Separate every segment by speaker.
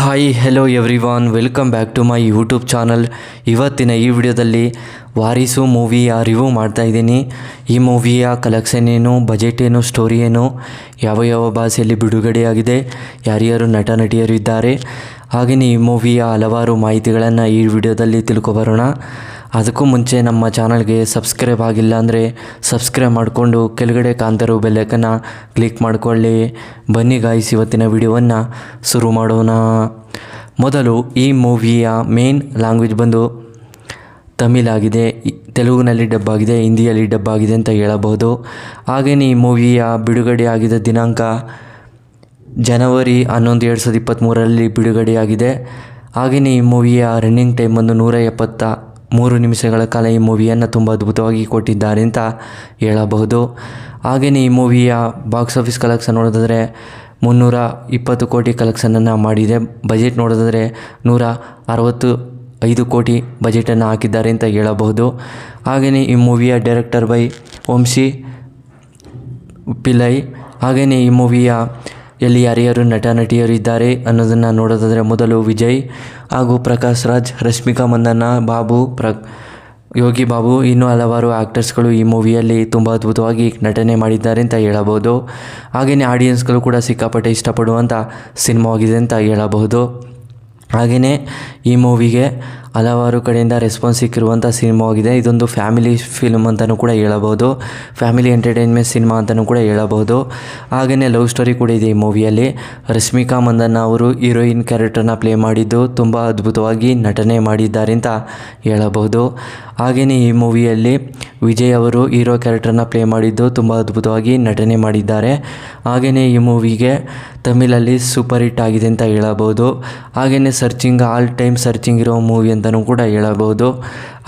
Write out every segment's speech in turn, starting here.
Speaker 1: Hi hello everyone, welcome back to my YouTube channel. ಇವತ್ತಿನ ಈ ವಿಡಿಯೋದಲ್ಲಿ ವಾರಿಸು ಮೂವಿಯ ರಿವ್ಯೂ ಮಾಡ್ತಾಯಿದ್ದೀನಿ. ಈ ಮೂವಿಯ ಕಲೆಕ್ಷನ್ ಏನು, ಬಜೆಟ್ ಏನು, ಸ್ಟೋರಿ ಏನು, ಯಾವ ಯಾವ ಭಾಷೆಯಲ್ಲಿ ಬಿಡುಗಡೆಯಾಗಿದೆ, ಯಾರ್ಯಾರು ನಟ ನಟಿಯರು ಇದ್ದಾರೆ, ಹಾಗೆಯೇ ಈ ಮೂವಿಯ ಹಲವಾರು ಮಾಹಿತಿಗಳನ್ನು ಈ ವಿಡಿಯೋದಲ್ಲಿ ತಿಳ್ಕೊಬರೋಣ. ಅದಕ್ಕೂ ಮುಂಚೆ ನಮ್ಮ ಚಾನಲ್ಗೆ ಸಬ್ಸ್ಕ್ರೈಬ್ ಆಗಿಲ್ಲ ಅಂದರೆ ಸಬ್ಸ್ಕ್ರೈಬ್ ಮಾಡಿಕೊಂಡು ಕೆಳಗಡೆ ಕಾಣ್ತಿರೋ ಬೆಲ್ಲೈಕನ್ನು ಕ್ಲಿಕ್ ಮಾಡಿಕೊಳ್ಳಿ. ಬನ್ನಿ ಗಾಯ್ಸ್, ಇವತ್ತಿನ ವಿಡಿಯೋವನ್ನು ಶುರು ಮಾಡೋಣ. ಮೊದಲು ಈ ಮೂವಿಯ ಮೇನ್ ಲ್ಯಾಂಗ್ವೇಜ್ ಬಂದು ತಮಿಳಾಗಿದೆ, ತೆಲುಗಿನಲ್ಲಿ ಡಬ್ ಆಗಿದೆ, ಹಿಂದಿಯಲ್ಲಿ ಡಬ್ ಆಗಿದೆ ಅಂತ ಹೇಳಬಹುದು. ಹಾಗೆಯೇ ಈ ಮೂವಿಯ ಬಿಡುಗಡೆಯಾಗಿದ್ದ ದಿನಾಂಕ ಜನವರಿ 11, 2023ರಲ್ಲಿ ಬಿಡುಗಡೆಯಾಗಿದೆ. ಹಾಗೆಯೇ ಈ ಮೂವಿಯ ರನ್ನಿಂಗ್ ಟೈಮ್ ಒಂದು 173 ನಿಮಿಷಗಳ ಕಾಲ ಈ ಮೂವಿಯನ್ನು ತುಂಬ ಅದ್ಭುತವಾಗಿ ಕೊಟ್ಟಿದ್ದಾರೆ ಅಂತ ಹೇಳಬಹುದು. ಹಾಗೆಯೇ ಈ ಮೂವಿಯ ಬಾಕ್ಸ್ ಆಫೀಸ್ ಕಲೆಕ್ಷನ್ ನೋಡೋದಾದರೆ 320 ಕೋಟಿ ಕಲೆಕ್ಷನನ್ನು ಮಾಡಿದೆ. ಬಜೆಟ್ ನೋಡೋದಾದರೆ 165 ಕೋಟಿ ಬಜೆಟನ್ನು ಹಾಕಿದ್ದಾರೆ ಅಂತ ಹೇಳಬಹುದು. ಹಾಗೆಯೇ ಈ ಮೂವಿಯ ಡೈರೆಕ್ಟರ್ ಬೈ ವಂಶಿ ಪಿಲೈ. ಹಾಗೆಯೇ ಈ ಮೂವಿಯ ಎಲ್ಲಿ ಯಾರ್ಯಾರು ನಟ ನಟಿಯರು ಇದ್ದಾರೆ ಅನ್ನೋದನ್ನು ನೋಡೋದಾದರೆ ಮೊದಲು ವಿಜಯ್ ಹಾಗೂ ಪ್ರಕಾಶ್ ರಾಜ್, ರಶ್ಮಿಕಾ ಮಂದಣ್ಣ, ಬಾಬು, ಯೋಗಿ ಬಾಬು, ಇನ್ನೂ ಹಲವಾರು ಆ್ಯಕ್ಟರ್ಸ್ಗಳು ಈ ಮೂವಿಯಲ್ಲಿ ತುಂಬ ಅದ್ಭುತವಾಗಿ ನಟನೆ ಮಾಡಿದ್ದಾರೆ ಅಂತ ಹೇಳಬಹುದು. ಹಾಗೆಯೇ ಆಡಿಯನ್ಸ್ಗಳು ಕೂಡ ಸಿಕ್ಕಾಪಟ್ಟೆ ಇಷ್ಟಪಡುವಂಥ ಸಿನಿಮಾವಾಗಿದೆ ಅಂತ ಹೇಳಬಹುದು. ಹಾಗೆಯೇ ಈ ಮೂವಿಗೆ ಹಲವಾರು ಕಡೆಯಿಂದ ರೆಸ್ಪಾನ್ಸ್ ಸಿಕ್ಕಿರುವಂಥ ಸಿನಿಮಾವಾಗಿದೆ. ಇದೊಂದು ಫ್ಯಾಮಿಲಿ ಫಿಲ್ಮ್ ಅಂತಲೂ ಕೂಡ ಹೇಳಬಹುದು, ಫ್ಯಾಮಿಲಿ ಎಂಟರ್ಟೈನ್ಮೆಂಟ್ ಸಿನಿಮಾ ಅಂತಲೂ ಕೂಡ ಹೇಳಬಹುದು. ಹಾಗೆಯೇ ಲವ್ ಸ್ಟೋರಿ ಕೂಡ ಇದೆ ಈ ಮೂವಿಯಲ್ಲಿ. ರಶ್ಮಿಕಾ ಮಂದಣ್ಣ ಅವರು ಹೀರೋಯಿನ್ ಕ್ಯಾರೆಕ್ಟರ್ನ ಪ್ಲೇ ಮಾಡಿದ್ದು ತುಂಬ ಅದ್ಭುತವಾಗಿ ನಟನೆ ಮಾಡಿದ್ದಾರೆ ಅಂತ ಹೇಳಬಹುದು. ಹಾಗೆಯೇ ಈ ಮೂವಿಯಲ್ಲಿ ವಿಜಯ್ ಅವರು ಹೀರೋ ಕ್ಯಾರೆಕ್ಟರ್ನ ಪ್ಲೇ ಮಾಡಿದ್ದು ತುಂಬ ಅದ್ಭುತವಾಗಿ ನಟನೆ ಮಾಡಿದ್ದಾರೆ. ಹಾಗೆಯೇ ಈ ಮೂವಿಗೆ ತಮಿಳಲ್ಲಿ ಸೂಪರ್ ಹಿಟ್ ಆಗಿದೆ ಅಂತ ಹೇಳಬಹುದು. ಹಾಗೆಯೇ ಸರ್ಚಿಂಗ್, ಆಲ್ ಟೈಮ್ ಸರ್ಚಿಂಗ್ ಇರೋ ಮೂವಿ ಅಂತಲೂ ಕೂಡ ಹೇಳಬಹುದು.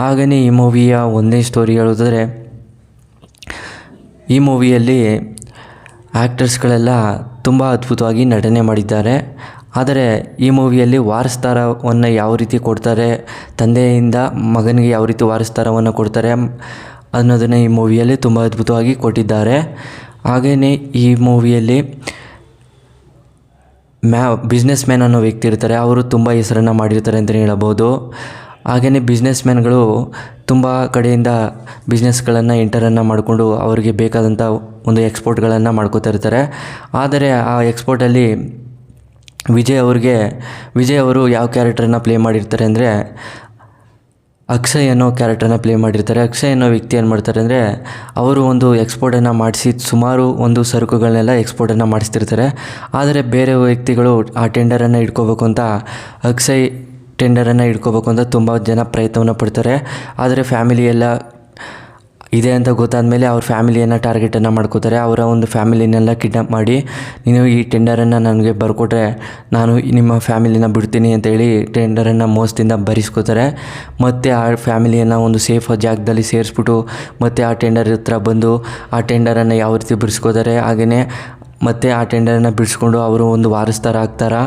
Speaker 1: ಹಾಗೆಯೇ ಈ ಮೂವಿಯ ಒಂದೇ ಸ್ಟೋರಿ ಹೇಳೋದಾದರೆ, ಈ ಮೂವಿಯಲ್ಲಿ ಆ್ಯಕ್ಟರ್ಸ್ಗಳೆಲ್ಲ ತುಂಬ ಅದ್ಭುತವಾಗಿ ನಟನೆ ಮಾಡಿದ್ದಾರೆ. ಆದರೆ ಈ ಮೂವಿಯಲ್ಲಿ ವಾರಸ್ದಾರವನ್ನು ಯಾವ ರೀತಿ ಕೊಡ್ತಾರೆ, ತಂದೆಯಿಂದ ಮಗನಿಗೆ ಯಾವ ರೀತಿ ವಾರಸ್ದಾರವನ್ನು ಕೊಡ್ತಾರೆ ಅನ್ನೋದನ್ನು ಈ ಮೂವಿಯಲ್ಲಿ ತುಂಬ ಅದ್ಭುತವಾಗಿ ಕೊಟ್ಟಿದ್ದಾರೆ. ಹಾಗೆಯೇ ಈ ಮೂವಿಯಲ್ಲಿ ಬಿಸ್ನೆಸ್ ಮ್ಯಾನ್ ಅನ್ನೋ ವ್ಯಕ್ತಿ ಇರ್ತಾರೆ, ಅವರು ತುಂಬ ಹೆಸರನ್ನು ಮಾಡಿರ್ತಾರೆ ಅಂತಲೇ ಹೇಳಬಹುದು. ಹಾಗೆಯೇ ಬಿಸ್ನೆಸ್ ಮ್ಯಾನ್ಗಳು ತುಂಬ ಕಡೆಯಿಂದ ಬಿಸ್ನೆಸ್ಗಳನ್ನು ಎಂಟರನ್ನು ಮಾಡಿಕೊಂಡು ಅವರಿಗೆ ಬೇಕಾದಂಥ ಒಂದು ಎಕ್ಸ್ಪೋರ್ಟ್ಗಳನ್ನು ಮಾಡ್ಕೋತಾ ಇರ್ತಾರೆ. ಆದರೆ ಆ ಎಕ್ಸ್ಪೋರ್ಟಲ್ಲಿ ವಿಜಯ್ ಅವರು ಯಾವ ಕ್ಯಾರೆಕ್ಟರನ್ನು ಪ್ಲೇ ಮಾಡಿರ್ತಾರೆ ಅಂದರೆ ಅಕ್ಷಯ್ ಅನ್ನೋ ಕ್ಯಾರೆಕ್ಟರ್ನ ಪ್ಲೇ ಮಾಡಿರ್ತಾರೆ. ಅಕ್ಷಯ್ ಅನ್ನೋ ವ್ಯಕ್ತಿ ಏನು ಮಾಡ್ತಾರೆ ಅಂದರೆ, ಅವರು ಒಂದು ಎಕ್ಸ್ಪೋರ್ಟನ್ನು ಮಾಡಿಸಿ ಸುಮಾರು ಒಂದು ಸರಕುಗಳನ್ನೆಲ್ಲ ಎಕ್ಸ್ಪೋರ್ಟನ್ನು ಮಾಡಿಸ್ತಿರ್ತಾರೆ. ಆದರೆ ಬೇರೆ ವ್ಯಕ್ತಿಗಳು ಆ ಟೆಂಡರನ್ನು ಇಟ್ಕೋಬೇಕು ಅಂತ, ಅಕ್ಷಯ್ ಟೆಂಡರನ್ನು ಇಟ್ಕೋಬೇಕು ಅಂತ ತುಂಬ ಜನ ಪ್ರಯತ್ನವನ್ನು ಪಡ್ತಾರೆ. ಆದರೆ ಫ್ಯಾಮಿಲಿ ಎಲ್ಲ ಇದೆ ಅಂತ ಗೊತ್ತಾದ ಮೇಲೆ ಅವ್ರ ಫ್ಯಾಮಿಲಿಯನ್ನು ಟಾರ್ಗೆಟನ್ನು ಮಾಡ್ಕೋತಾರೆ. ಅವರ ಒಂದು ಫ್ಯಾಮಿಲಿನೆಲ್ಲ ಕಿಡ್ನಾಪ್ ಮಾಡಿ, ನೀವು ಈ ಟೆಂಡರನ್ನು ನನಗೆ ಬರ್ಕೊಟ್ರೆ ನಾನು ನಿಮ್ಮ ಫ್ಯಾಮಿಲಿನ ಬಿಡ್ತೀನಿ ಅಂತೇಳಿ ಟೆಂಡರನ್ನು ಮೋಸದಿಂದ ಬರೆಸ್ಕೋತಾರೆ. ಮತ್ತು ಆ ಫ್ಯಾಮಿಲಿಯನ್ನು ಒಂದು ಸೇಫ್ ಜಾಗದಲ್ಲಿ ಸೇರಿಸ್ಬಿಟ್ಟು ಮತ್ತು ಆ ಟೆಂಡರ್ ಹತ್ರ ಬಂದು ಆ ಟೆಂಡರನ್ನು ಯಾವ ರೀತಿ ಬಿಡಿಸ್ಕೋತಾರೆ, ಹಾಗೆಯೇ ಮತ್ತು ಆ ಟೆಂಡರನ್ನು ಬಿಡಿಸ್ಕೊಂಡು ಅವರು ಒಂದು ವಾರಸ್ದಾರ ಆಗ್ತಾರಾ,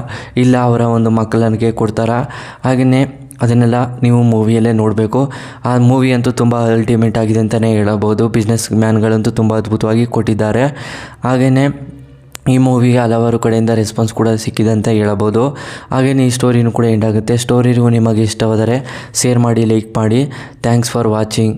Speaker 1: ಇಲ್ಲ ಅವರ ಒಂದು ಮಕ್ಕಳಿಗೆ ಕೊಡ್ತಾರಾ, ಹಾಗೆಯೇ ಅದನ್ನೆಲ್ಲ ನೀವು ಮೂವಿಯಲ್ಲೇ ನೋಡಬೇಕು. ಆ ಮೂವಿ ಅಂತೂ ತುಂಬ ಅಲ್ಟಿಮೇಟ್ ಆಗಿದೆ ಅಂತಲೇ ಹೇಳಬಹುದು. ಬಿಸ್ನೆಸ್ ಮ್ಯಾನ್ಗಳಂತೂ ತುಂಬ ಅದ್ಭುತವಾಗಿ ಕೊಟ್ಟಿದ್ದಾರೆ. ಹಾಗೆಯೇ ಈ ಮೂವಿಗೆ ಹಲವಾರು ಕಡೆಯಿಂದ ರೆಸ್ಪಾನ್ಸ್ ಕೂಡ ಸಿಕ್ಕಿದೆ ಅಂತ ಹೇಳಬಹುದು. ಹಾಗೆಯೇ ಈ ಸ್ಟೋರಿನೂ ಕೂಡ ಎಂಡ್ ಆಗುತ್ತೆ. ಸ್ಟೋರಿಗೂ ನಿಮಗೆ ಇಷ್ಟವಾದರೆ ಶೇರ್ ಮಾಡಿ, ಲೈಕ್ ಮಾಡಿ. Thanks for watching.